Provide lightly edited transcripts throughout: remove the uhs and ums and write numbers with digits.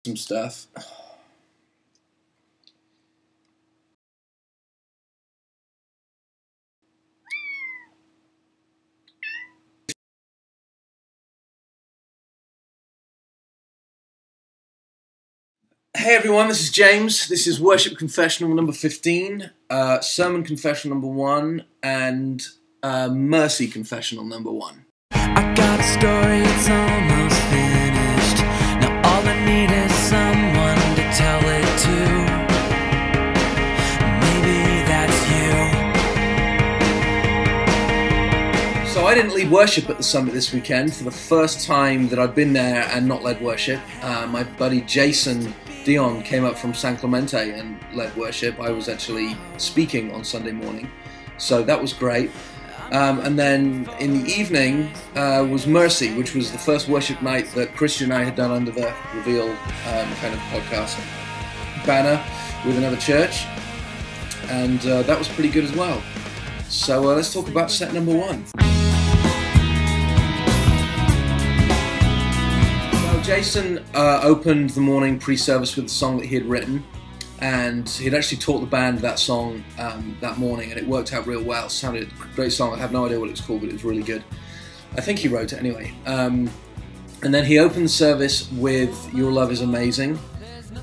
some stuff. Hey everyone, this is James. This is Worship Confessional number 15, Sermon Confessional number 1, and Mercy Confessional number 1. I got a story, it's almost finished. Now all I need is someone to tell it to. Maybe that's you. So I didn't lead worship at the summit this weekend for the first time that I've been there and not led worship. My buddy Jason Dion came up from San Clemente and led worship. I was actually speaking on Sunday morning, so that was great. And then in the evening was Mercy, which was the first worship night that Christian and I had done under the Reveal kind of podcast banner with another church, and that was pretty good as well. So let's talk about set number 1. Jason opened the morning pre-service with a song that he had written, and he'd actually taught the band that song that morning, and it worked out real well. It sounded a great song. I have no idea what it was called, but it was really good. I think he wrote it anyway. And then he opened the service with Your Love is Amazing,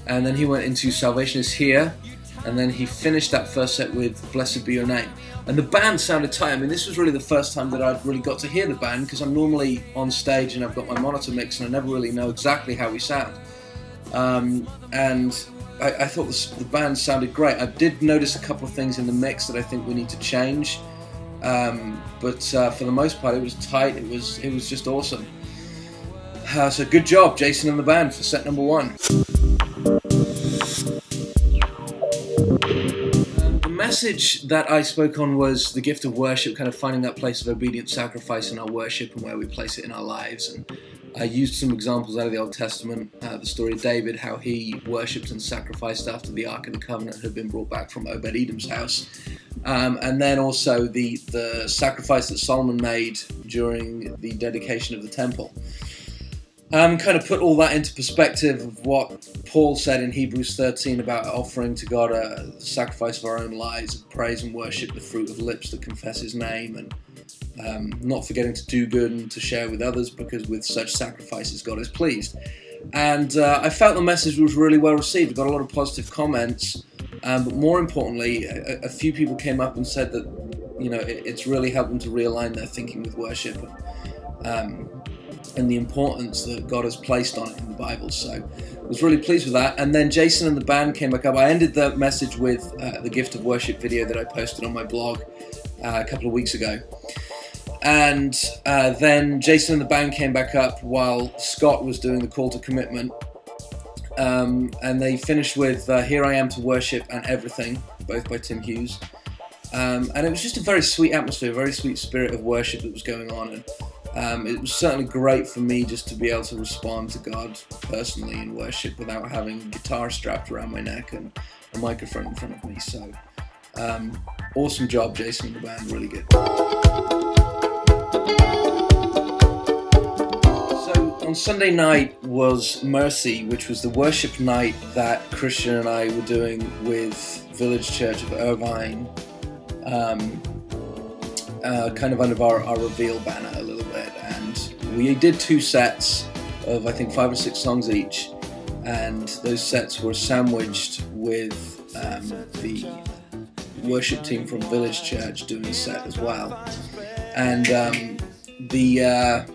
and then he went into Salvation is Here, and then he finished that first set with Blessed Be Your Name. And the band sounded tight. I mean, this was really the first time that I'd really got to hear the band, because I'm normally on stage and I've got my monitor mix and I never really know exactly how we sound. And I thought the band sounded great. I did notice a couple of things in the mix that I think we need to change. But for the most part, it was tight. It was just awesome. So good job, Jason and the band, for set number 1. The message that I spoke on was the gift of worship, kind of finding that place of obedient sacrifice in our worship and where we place it in our lives. And I used some examples out of the Old Testament, the story of David, how he worshipped and sacrificed after the Ark of the Covenant had been brought back from Obed-Edom's house. And then also the sacrifice that Solomon made during the dedication of the temple. Kind of put all that into perspective of what Paul said in Hebrews 13 about offering to God a sacrifice of our own lives, of praise and worship, the fruit of lips that confess his name, and not forgetting to do good and to share with others, because with such sacrifices God is pleased. And I felt the message was really well received. I got a lot of positive comments, but more importantly, a few people came up and said that, you know, it's really helped them to realign their thinking with worship and the importance that God has placed on it in the Bible. So I was really pleased with that. And then Jason and the band came back up. I ended the message with the Gift of Worship video that I posted on my blog a couple of weeks ago. And then Jason and the band came back up while Scott was doing the call to commitment. And they finished with Here I Am to Worship and Everything, both by Tim Hughes. And it was just a very sweet atmosphere, a very sweet spirit of worship that was going on. And it was certainly great for me just to be able to respond to God personally in worship without having a guitar strapped around my neck and a microphone in front of me. So awesome job, Jason and the band, really good. On Sunday night was Mercy, which was the worship night that Christian and I were doing with Village Church of Irvine, kind of under our Reveal banner a little bit. And we did 2 sets of, I think, 5 or 6 songs each, and those sets were sandwiched with the worship team from Village Church doing a set as well. And the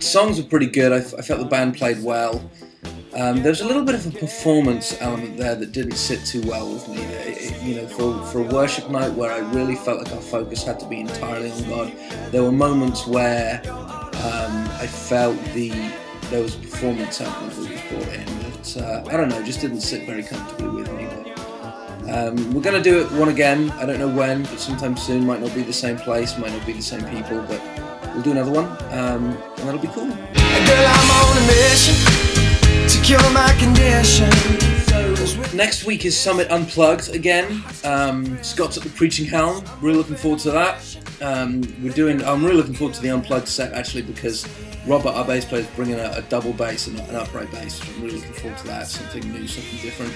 songs were pretty good. I felt the band played well. There was a little bit of a performance element there that didn't sit too well with me. You know, for a worship night where I really felt like our focus had to be entirely on God, there were moments where I felt there was a performance element that was brought in that, I don't know, just didn't sit very comfortably with me. But we're going to do it one again. I don't know when, but sometime soon. Might not be the same place, might not be the same people, but we'll do another one, and that'll be cool. Girl, I'm on a mission to cure my condition. Next week is Summit Unplugged again. Scott's at the preaching helm. Really looking forward to that. I'm really looking forward to the unplugged set actually, because Robert, our bass player, is bringing a double bass and an upright bass. I'm really looking forward to that. Something new, something different.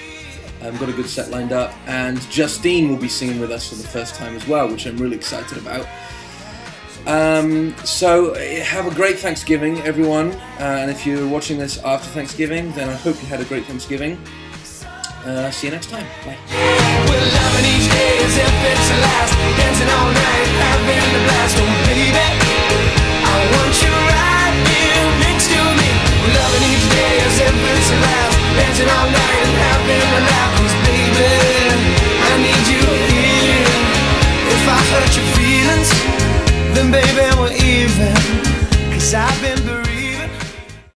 I've got a good set lined up, and Justine will be singing with us for the first time as well, which I'm really excited about. So have a great Thanksgiving, everyone. And if you're watching this after Thanksgiving, then I hope you had a great Thanksgiving. See you next time. Bye.